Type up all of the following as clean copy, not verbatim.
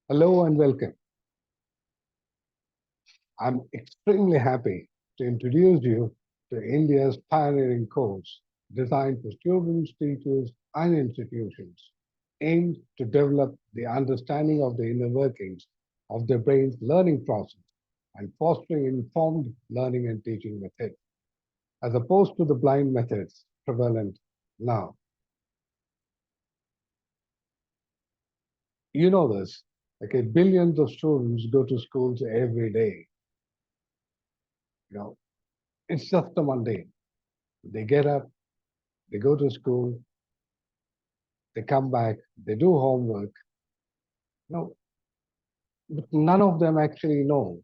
Hello and welcome. I'm extremely happy to introduce you to India's pioneering course designed for students, teachers, and institutions, aimed to develop the understanding of the inner workings of their brain's learning process and fostering informed learning and teaching methods, as opposed to the blind methods prevalent now. You know this. Okay, billions of students go to schools every day. You know, it's just a mundane. They get up, they go to school, they come back, they do homework. No, but none of them actually know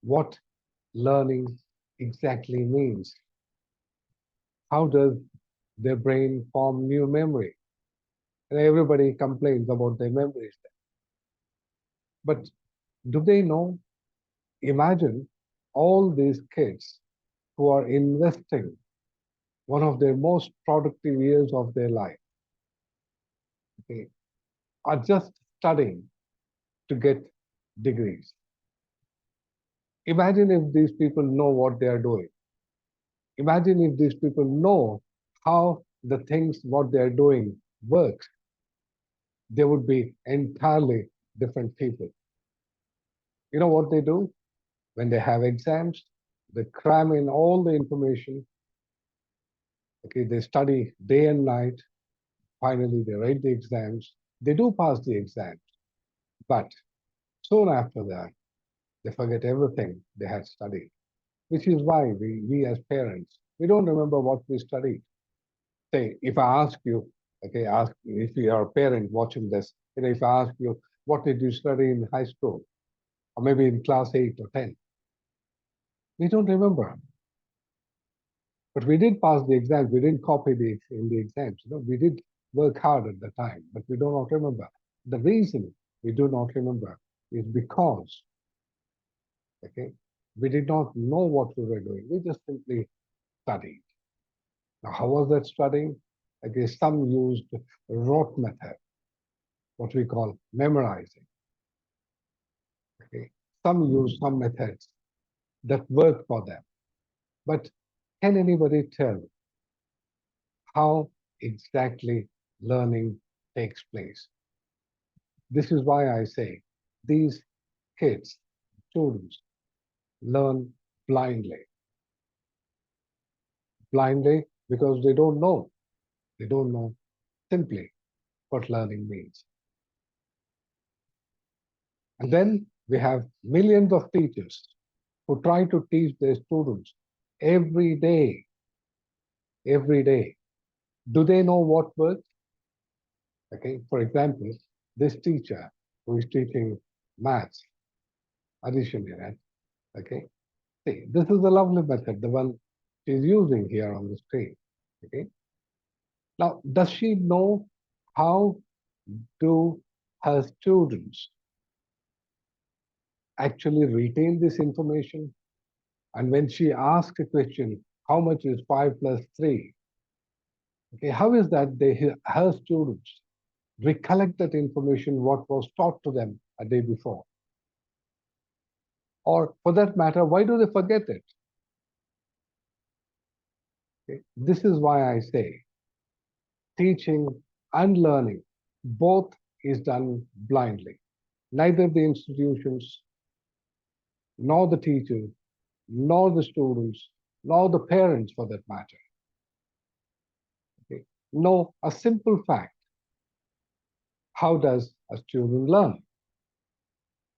what learning exactly means. How does their brain form new memory? And everybody complains about their memories. But do they know? Imagine all these kids who are investing one of their most productive years of their life, okay, are just studying to get degrees. Imagine if these people know what they are doing. Imagine if these people know how the things what they're doing works. They would be entirely different people. You know what they do? When they have exams, they cram in all the information. Okay, they study day and night. Finally, they write the exams. They do pass the exams, but soon after that, they forget everything they had studied. Which is why we as parents, we don't remember what we studied. Say, if I ask you, okay, ask if you are a parent watching this, if I ask you, what did you study in high school, or maybe in class 8 or 10, we don't remember. But we did pass the exams. We didn't copy in the exams. We did work hard at the time, but we do not remember. The reason we do not remember is because, okay, we did not know what we were doing. We just simply studied. Now, how was that studying? Okay, some used rote method, what we call memorizing. Okay, some use some methods that work for them. But can anybody tell how exactly learning takes place? This is why I say these kids, students, learn blindly. Blindly because they don't know. They don't know simply what learning means. And then we have millions of teachers who try to teach their students every day, every day. Do they know what works? Okay, for example, this teacher who is teaching maths, addition in it, okay, see, this is a lovely method, the one she's using here on the screen, okay. Now, does she know how do her students actually retain this information? And when she asks a question, how much is 5 plus 3? Okay, how is that her students recollect that information, what was taught to them a day before? Or for that matter, why do they forget it? Okay? This is why I say teaching and learning both is done blindly. Neither the institutions, nor the teachers, nor the students, nor the parents for that matter, okay, know a simple fact. How does a student learn?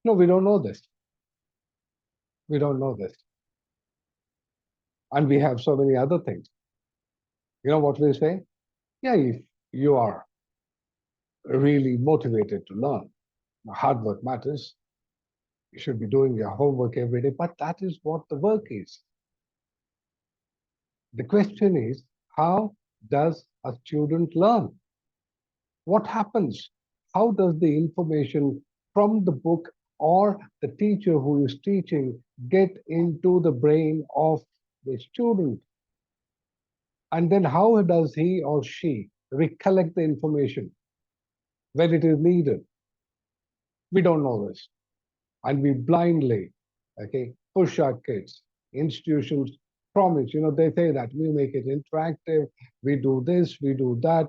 No, we don't know this. We don't know this. And we have so many other things. You know what we say? Yeah, if you are really motivated to learn, hard work matters. You should be doing your homework every day, but that is what the work is. The question is, how does a student learn? What happens? How does the information from the book or the teacher who is teaching get into the brain of the student? And then how does he or she recollect the information when it is needed? We don't know this. And we blindly, okay, push our kids. Institutions promise, they say that we make it interactive, we do this, we do that,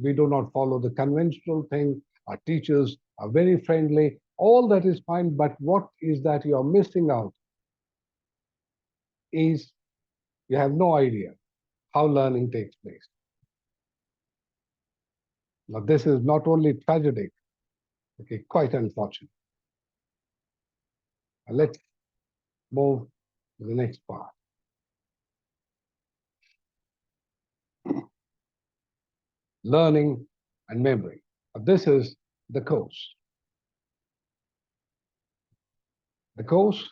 we do not follow the conventional thing, our teachers are very friendly, all that is fine, but what is that you're missing out is you have no idea how learning takes place. Now, this is not only tragic, okay, quite unfortunate. Now, let's move to the next part. Learning and memory. This is the course. The course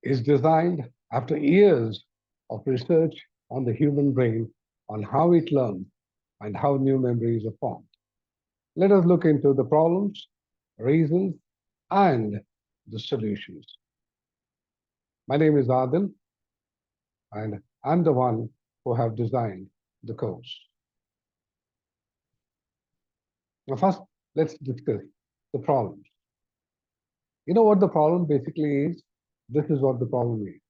is designed after years of research on the human brain, on how it learns and how new memories are formed. Let us look into the problems, reasons, and the solutions. My name is Adil, and I'm the one who have designed the course. Now, first, let's discuss the problems. You know what the problem basically is? This is what the problem is.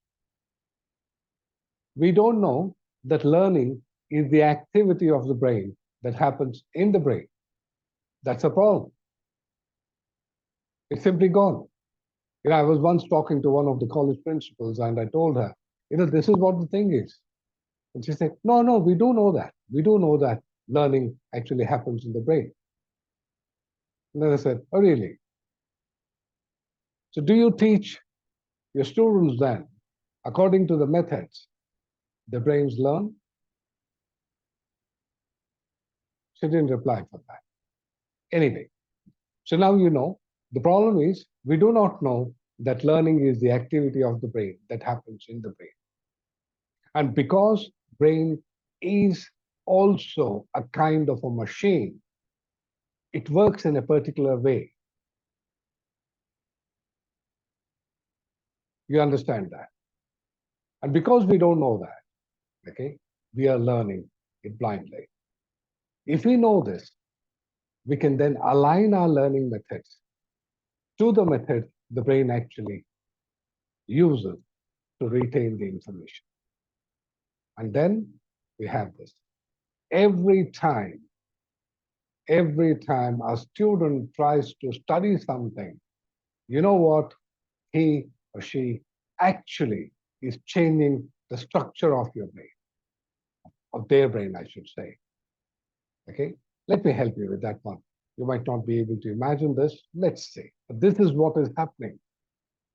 We don't know that learning is the activity of the brain that happens in the brain. That's a problem. It's simply gone. I was once talking to one of the college principals and I told her, this is what the thing is. And she said, no, no, we do know that. We do know that learning actually happens in the brain. And then I said, oh, really? So do you teach your students then, according to the methods, the brains learn? She didn't reply for that. Anyway, so now you know the problem is we do not know that learning is the activity of the brain that happens in the brain. And because brain is also a kind of a machine, it works in a particular way. You understand that? And because we don't know that, okay, we are learning it blindly. If we know this, we can then align our learning methods to the method the brain actually uses to retain the information. And then we have this. Every time a student tries to study something, you know what? He or she actually is changing the structure of your brain, of their brain, I should say. Okay? Let me help you with that one. You might not be able to imagine this. Let's see. This is what is happening.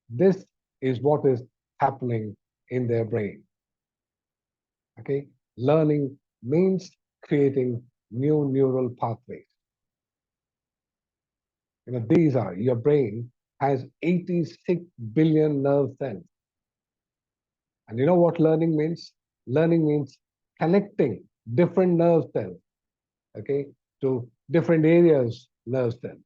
This is what is happening in their brain. Okay? Learning means creating new neural pathways. These are, your brain has 86 billion nerve cells. And you know what learning means? Learning means connecting different nerve cells, okay, to different areas nerve cells.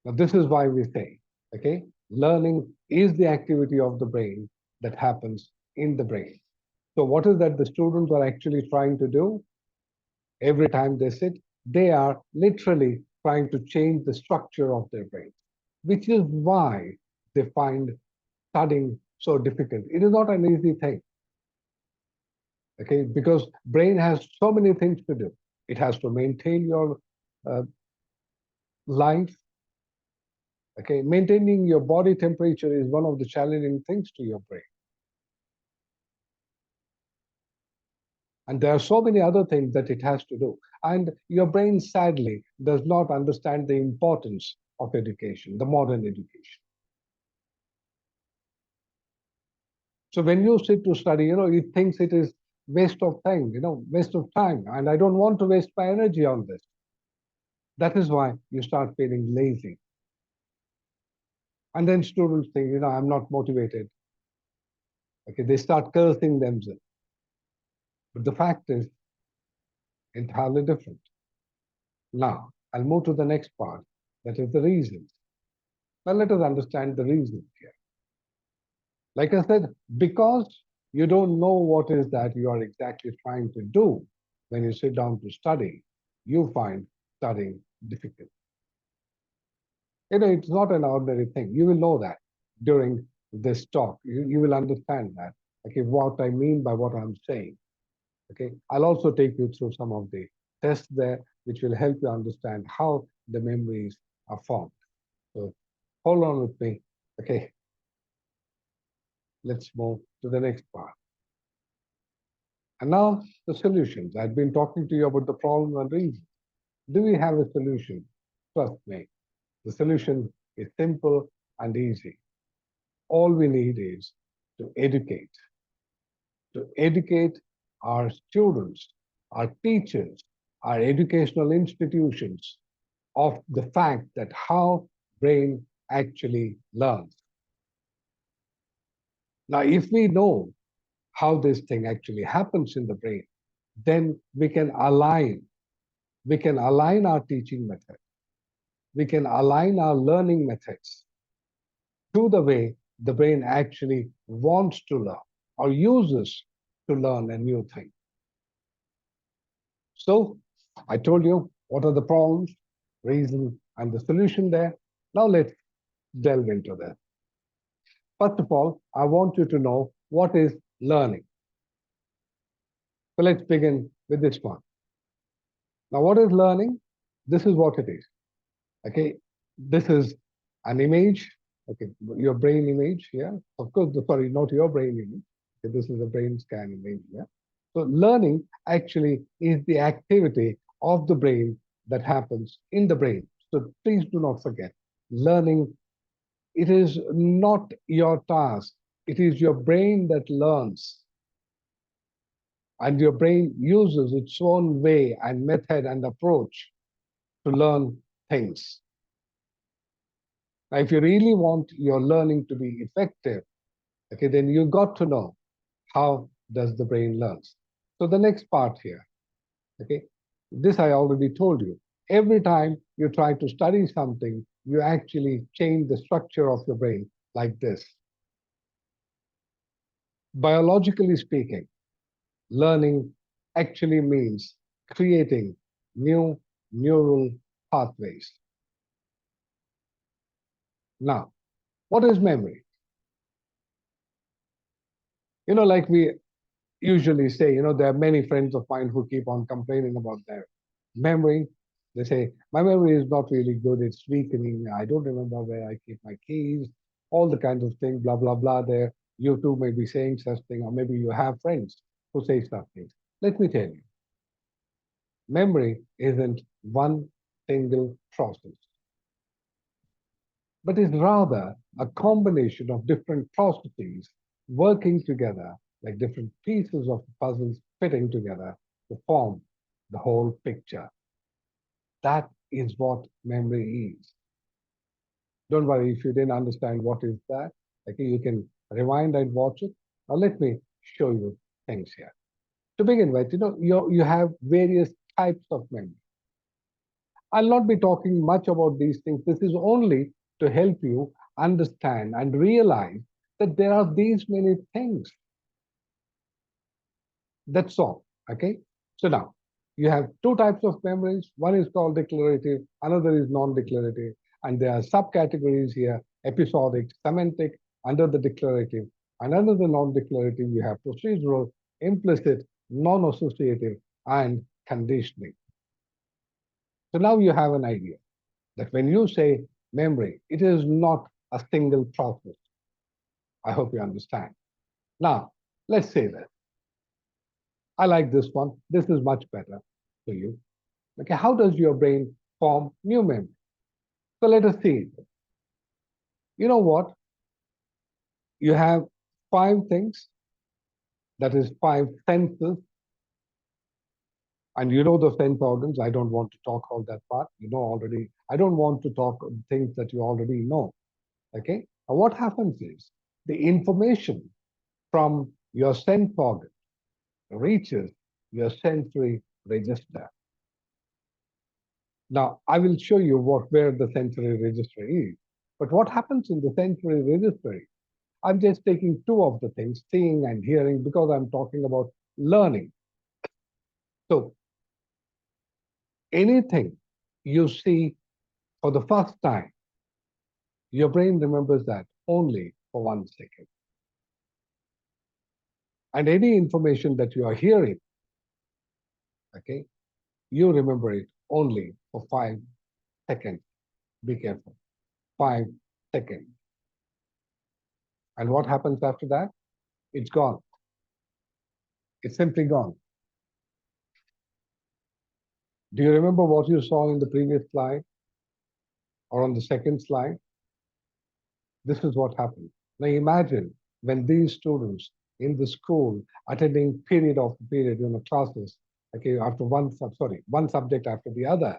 Now, this is why we say, okay, learning is the activity of the brain that happens in the brain. So what is that the students are actually trying to do? Every time they sit, they are literally trying to change the structure of their brain, which is why they find studying so difficult. It is not an easy thing, okay, because brain has so many things to do. It has to maintain your uh, life, okay. Maintaining your body temperature is one of the challenging things to your brain. And there are so many other things that it has to do. And your brain, sadly, does not understand the importance of education, the modern education. So when you sit to study, it thinks it is waste of time, waste of time. And I don't want to waste my energy on this. That is why you start feeling lazy. And then students think, I'm not motivated. Okay, they start cursing themselves. But the fact is entirely different. Now, I'll move to the next part, that is the reasons. Now, let us understand the reasons here. Like I said, because you don't know what is that you are exactly trying to do when you sit down to study, you find studying difficult. It's not an ordinary thing. You will know that during this talk. You will understand that. Okay, what I mean by what I'm saying. Okay, I'll also take you through some of the tests there, which will help you understand how the memories are formed. So hold on with me. Okay, let's move to the next part. And now the solutions. I've been talking to you about the problem and reason. Do we have a solution? Trust me, the solution is simple and easy. All we need is to educate, to educate our students, our teachers, our educational institutions of the fact that how brain actually learns. Now, if we know how this thing actually happens in the brain, then we can align our teaching method, we can align our learning methods to the way the brain actually wants to learn or uses to learn a new thing. So I told you what are the problems, reason, and the solution there. Now let's delve into that. First of all, I want you to know what is learning. So let's begin with this one. Now, what is learning? This is what it is. Okay, this is an image. Okay, your brain image here. Of course, sorry, not your brain image. Okay, this is a brain scan image here. So learning actually is the activity of the brain that happens in the brain. So please do not forget, learning, it is not your task. It is your brain that learns. And your brain uses its own way and method and approach to learn things. Now, if you really want your learning to be effective, okay, then you got to know how does the brain learn. So the next part here, okay, this I already told you. Every time you try to study something, you actually change the structure of your brain like this. Biologically speaking, learning actually means creating new neural pathways. Now, what is memory? Like we usually say, there are many friends of mine who keep on complaining about their memory. They say, my memory is not really good, it's weakening, I don't remember where I keep my keys, all the kinds of things, blah, blah, blah. There, you too may be saying such thing, or maybe you have friends who say such things. Let me tell you, memory isn't one single process, but is rather a combination of different processes working together like different pieces of puzzles fitting together to form the whole picture. That is what memory is. Don't worry if you didn't understand what is that. Okay, you can rewind and watch it. Now let me show you things here. To begin with, you have various types of memory. I'll not be talking much about these things. This is only to help you understand and realize that there are these many things. That's all. Okay. So now you have two types of memories. One is called declarative, another is non-declarative. And there are subcategories here, episodic, semantic, under the declarative. And under the non-declarative, you have procedural, implicit, non-associative, and conditioning. So now you have an idea that when you say memory, it is not a single process. I hope you understand. Now, let's say that. I like this one. This is much better for you. Okay, how does your brain form new memory? So let us see. You know what? You have five things, that is five senses, and you know the sense organs. I don't want to talk all that part. You know already. I don't want to talk things that you already know. Okay? Now what happens is the information from your sense organ reaches your sensory register. Now, I will show you where the sensory register is. But what happens in the sensory register? I'm just taking two of the things, seeing and hearing, because I'm talking about learning. So anything you see for the first time, your brain remembers that only for 1 second. And any information that you are hearing, okay, you remember it only for 5 seconds. Be careful. 5 seconds. And what happens after that? It's gone. It's simply gone. Do you remember what you saw in the previous slide or on the second slide? This is what happened. Now imagine when these students in the school attending period after period, classes, okay, after one subject after the other.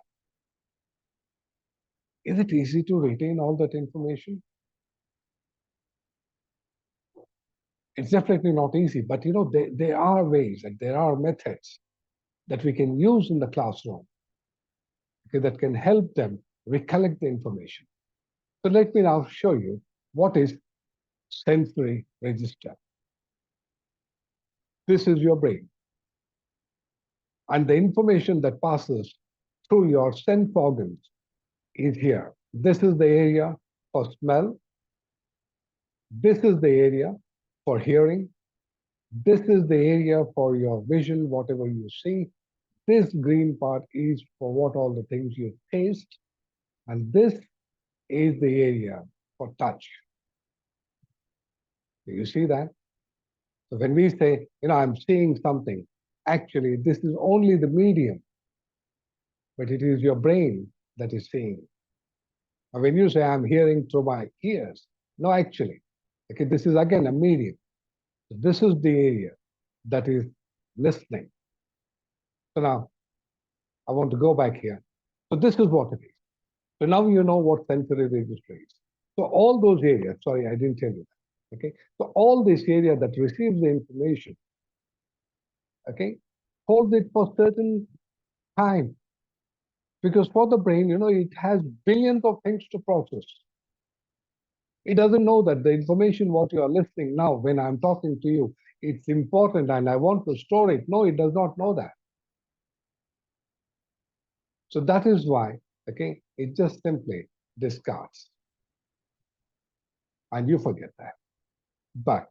Is it easy to retain all that information? It's definitely not easy, but there are ways and there are methods that we can use in the classroom, okay, that can help them recollect the information. So let me now show you what is sensory register. This is your brain. And the information that passes through your sense organs is here. This is the area for smell. This is the area for hearing. This is the area for your vision, whatever you see. This green part is for what all the things you taste. And this is the area for touch. Do you see that? So when we say, I'm seeing something, actually, this is only the medium, but it is your brain that is seeing. And when you say, I'm hearing through my ears, no, actually, okay, this is again a medium. So this is the area that is listening. So now, I want to go back here. So this is what it is. So now you know what sensory register is. So all those areas, sorry, I didn't tell you that. Okay. So all this area that receives the information, okay, holds it for certain time. Because for the brain, it has billions of things to process. It doesn't know that the information what you are listening now, when I'm talking to you, it's important and I want to store it. No, it does not know that. So that is why, okay, it just simply discards. And you forget that. But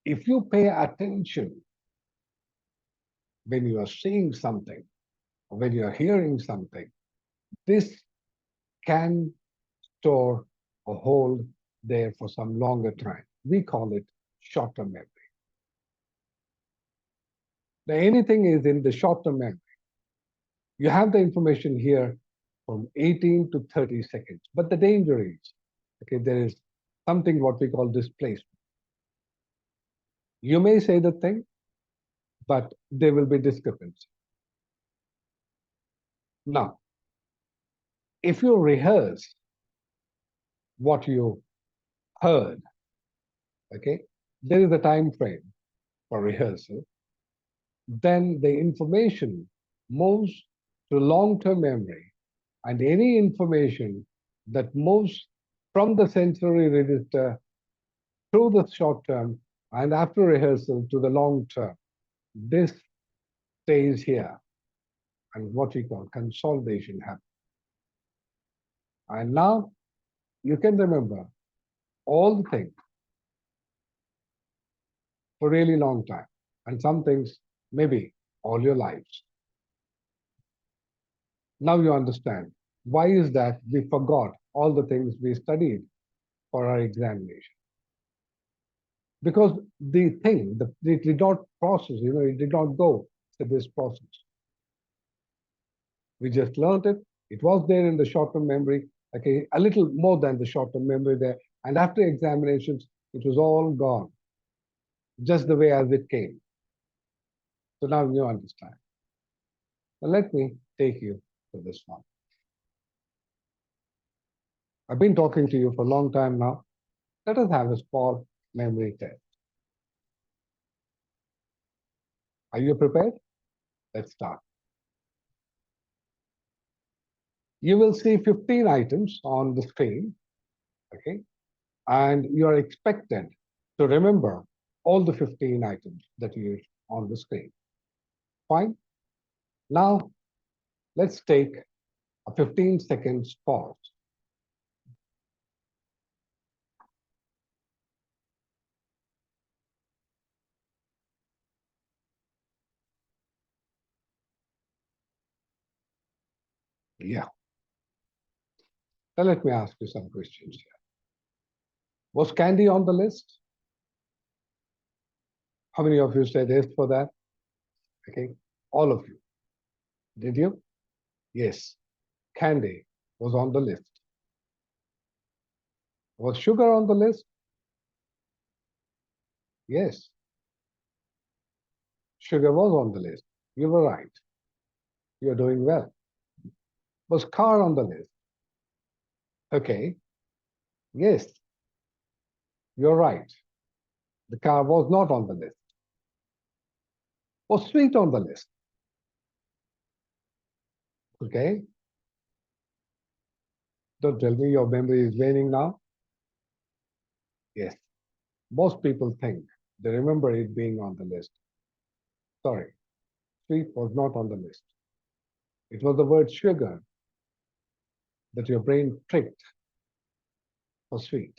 if you pay attention when you are seeing something, or when you are hearing something, this can store or hold there for some longer time. We call it short-term memory. Now, anything is in the short-term memory. You have the information here from 18 to 30 seconds. But the danger is, okay, there is something what we call displacement. You may say the thing, but there will be discrepancy. Now, if you rehearse what you heard, okay, there is a time frame for rehearsal, then the information moves to long-term memory, and any information that moves from the sensory register through the short term and after rehearsal to the long term, this stays here, and what we call consolidation happens. And now you can remember all the things for a really long time, and some things maybe all your lives. Now you understand why is that we forgot all the things we studied for our examination. Because the thing, it did not process, it did not go to this process. We just learned it. It was there in the short-term memory, okay, a little more than the short-term memory there. And after examinations, it was all gone, just the way as it came. So now you understand. Now let me take you to this one. I've been talking to you for a long time now. Let us have a small memory test. Are you prepared? Let's start. You will see 15 items on the screen, okay? And you are expected to remember all the 15 items that you use on the screen. Fine. Now, let's take A 15 seconds pause. Yeah. Now let me ask you some questions here. Was candy on the list? How many of you said yes for that? Okay. All of you. Did you? Yes. Candy was on the list. Was sugar on the list? Yes. Sugar was on the list. You were right. You're doing well. Was car on the list? Okay. Yes. You're right. The car was not on the list. Was sweet on the list? Okay. Don't tell me your memory is waning now. Yes. Most people think they remember it being on the list. Sorry. Sweet was not on the list. It was the word sugar that your brain tricked for sweet.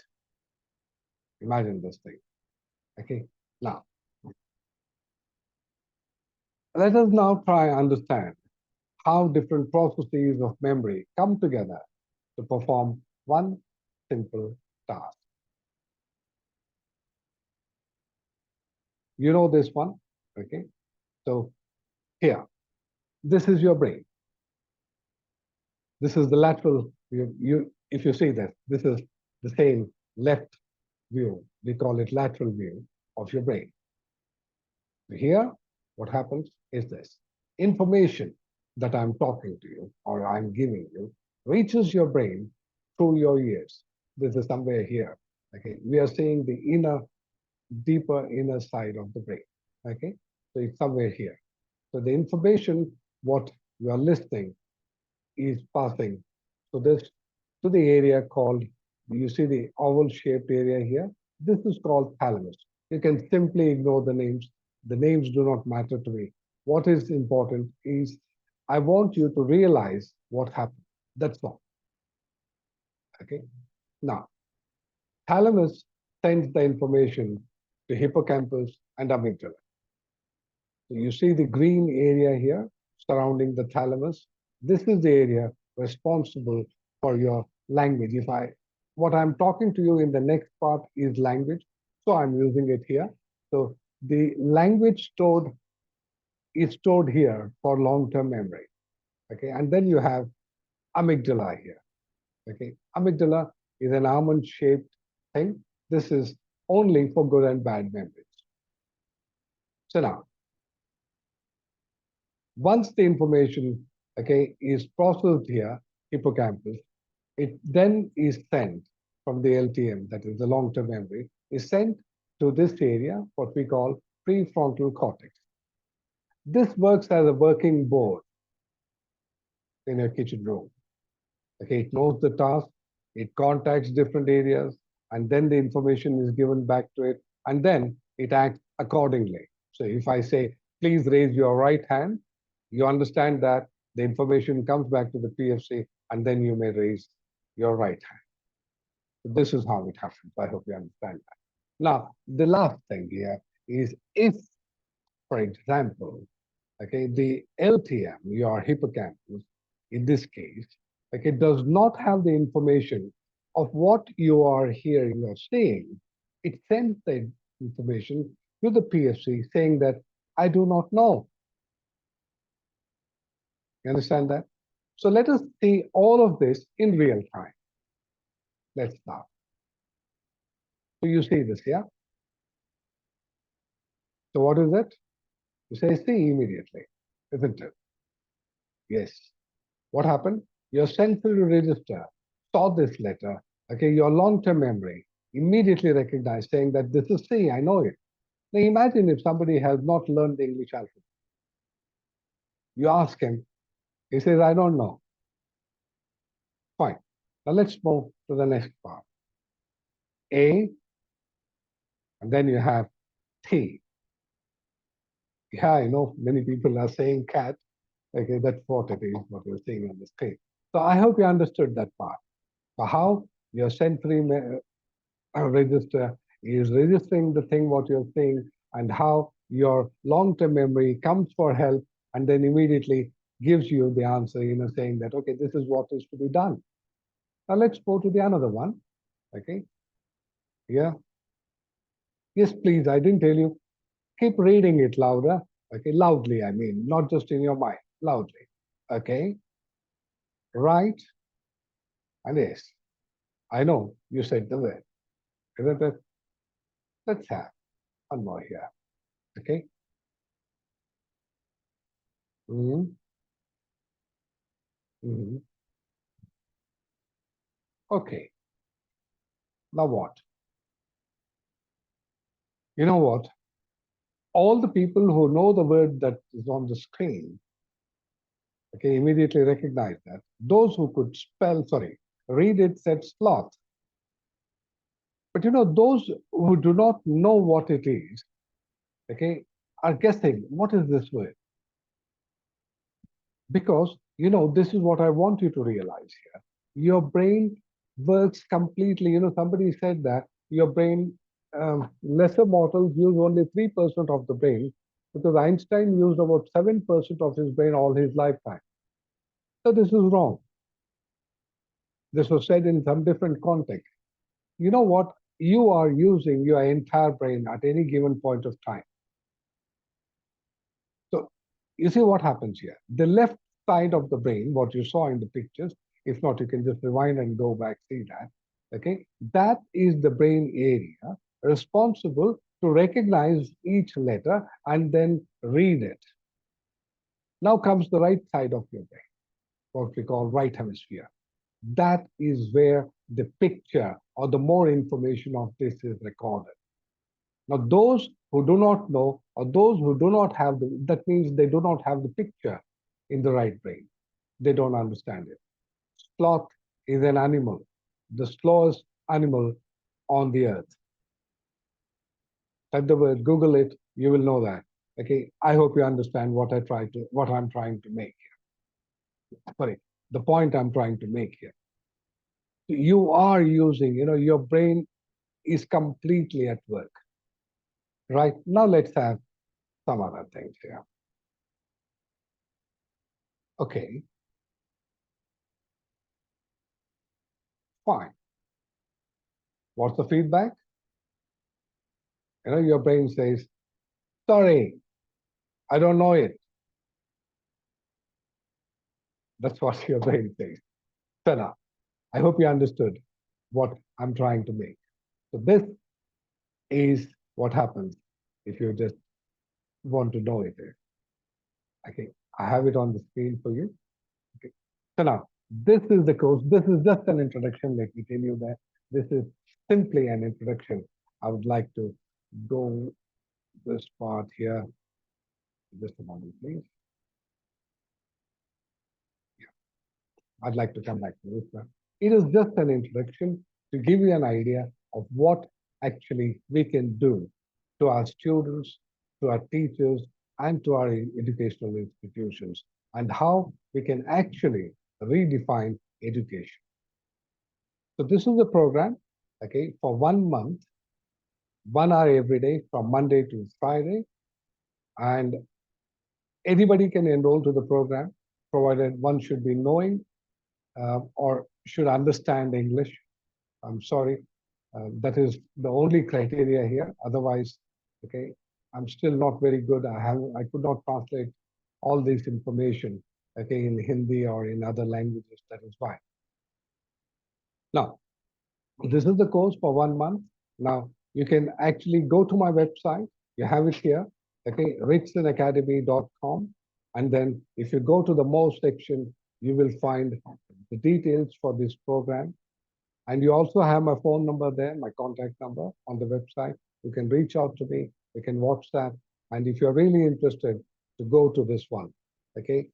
Imagine this thing. Okay. Now, let us now try and understand how different processes of memory come together to perform one simple task. You know this one, okay? So here, this is your brain. This is the lateral view. If you see this is the same left view. We call it lateral view of your brain. Here, what happens is this. Information that I'm talking to you or I'm giving you reaches your brain through your ears. This is somewhere here. Okay, we are seeing the deeper inner side of the brain. Okay, so it's somewhere here. So the information, what you are listening, is passing to this to the area called, you see the oval shaped area here? This is called thalamus. You can simply ignore the names. The names do not matter to me. What is important is I want you to realize what happened. That's all. Okay. Now, thalamus sends the information to hippocampus and amygdala. So you see the green area here surrounding the thalamus. This is the area responsible for your language. What I'm talking to you in the next part is language, so I'm using it here. So the language is stored here for long-term memory. Okay, and then you have amygdala here. Okay, amygdala is an almond-shaped thing. This is only for good and bad memories. So now, once the information, okay, is processed here, hippocampus, it then is sent from the LTM, that is the long-term memory, is sent to this area, what we call prefrontal cortex. This works as a working board in your kitchen room. Okay, it knows the task, it contacts different areas, and then the information is given back to it, and then it acts accordingly. So if I say, please raise your right hand, you understand that the information comes back to the PFC, and then you may raise your right hand. So this is how it happens. I hope you understand that. Now, the last thing here is if, for example, okay, the LTM, your hippocampus, in this case, okay, does not have the information of what you are hearing or seeing. It sends the information to the PFC saying that I do not know. You understand that? So let us see all of this in real time. Let's start. So you see this, yeah? So what is it? You say see immediately, isn't it? Yes. What happened? Your central register saw this letter, okay, your long-term memory immediately recognized, saying that this is C, I know it. Now imagine if somebody has not learned the English alphabet. You ask him, he says, I don't know. Fine. Now let's move to the next part. A, and then you have T. Yeah, I know many people are saying cat. Okay, that's what it is, what you're seeing on the screen. So I hope you understood that part. So how your sensory register is registering the thing what you're saying, and how your long-term memory comes for help and then immediately gives you the answer, saying that, okay, this is what is to be done. Now let's go to the another one. Okay. Yeah. Yes, please. I didn't tell you. Keep reading it louder. Okay. Loudly, I mean, not just in your mind, loudly. Okay. Right. And yes. I know you said the word. Isn't it? Let's have one more here. Okay. Hmm. Hmm. Okay. Now what? You know what? All the people who know the word that is on the screen, okay, immediately recognize that. Those who could spell, sorry, read it said sloth. But those who do not know what it is, okay, are guessing, what is this word? Because, this is what I want you to realize here. Your brain works completely. Somebody said that your brain, lesser mortals use only 3% of the brain, because Einstein used about 7% of his brain all his lifetime. So this is wrong. This was said in some different context. You know what? You are using your entire brain at any given point of time. So you see what happens here. The left side of the brain, what you saw in the pictures, if not, you can just rewind and go back, see that. Okay, that is the brain area responsible to recognize each letter and then read it. Now comes the right side of your brain, what we call right hemisphere. That is where the picture or the more information of this is recorded. Now, those who do not know, or those who do not have that means they do not have the picture in the right brain. They don't understand it. Sloth is an animal, the slowest animal on the earth. Type the word, Google it, you will know that. Okay, I hope you understand what I'm trying to make here. Sorry, the point I'm trying to make here. You are using, your brain is completely at work. Right now, let's have some other things here. Okay, fine. What's the feedback? Your brain says, sorry, I don't know it. That's what your brain says. Fella, I hope you understood what I'm trying to make. So this is what happens if you just want to know it. Okay, I have it on the screen for you. Okay. So now, this is the course. This is just an introduction. Let me tell you that this is simply an introduction. I would like to go this part here. Just a moment, please. I'd like to come back to this one. It is just an introduction to give you an idea of what actually we can do to our students, to our teachers, and to our educational institutions, and how we can actually redefine education. So this is the program, okay, for 1 month, 1 hour every day from Monday to Friday, and anybody can enroll to the program, provided one should be knowing or should understand English. I'm sorry, that is the only criteria here. Otherwise, okay, I'm still not very good. I could not translate all this information, okay, in Hindi or in other languages. That is why. Now, this is the course for 1 month. Now, you can actually go to my website. You have it here, okay, richsonacademy.com. And then if you go to the more section, you will find the details for this program. And you also have my phone number there, my contact number on the website. You can reach out to me. You can WhatsApp. And if you're really interested to go to this one, okay,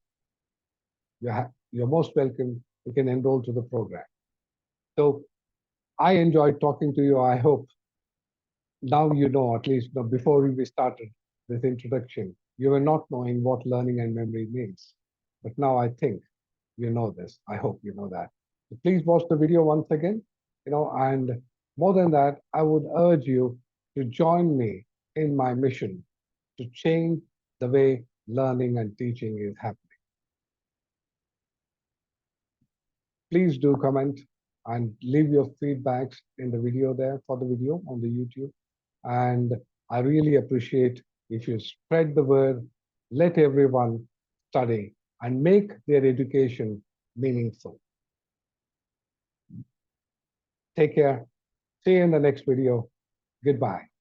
you're most welcome. You can enroll to the program. So I enjoyed talking to you. I hope now you know, at least before we started this introduction, you were not knowing what learning and memory means. But now I think You know this. I hope you know that. So please watch the video once again. And more than that, I would urge you to join me in my mission to change the way learning and teaching is happening. Please do comment and leave your feedbacks in the video there for the video on the YouTube. And I really appreciate if you spread the word, let everyone study and make their education meaningful. Take care. See you in the next video. Goodbye.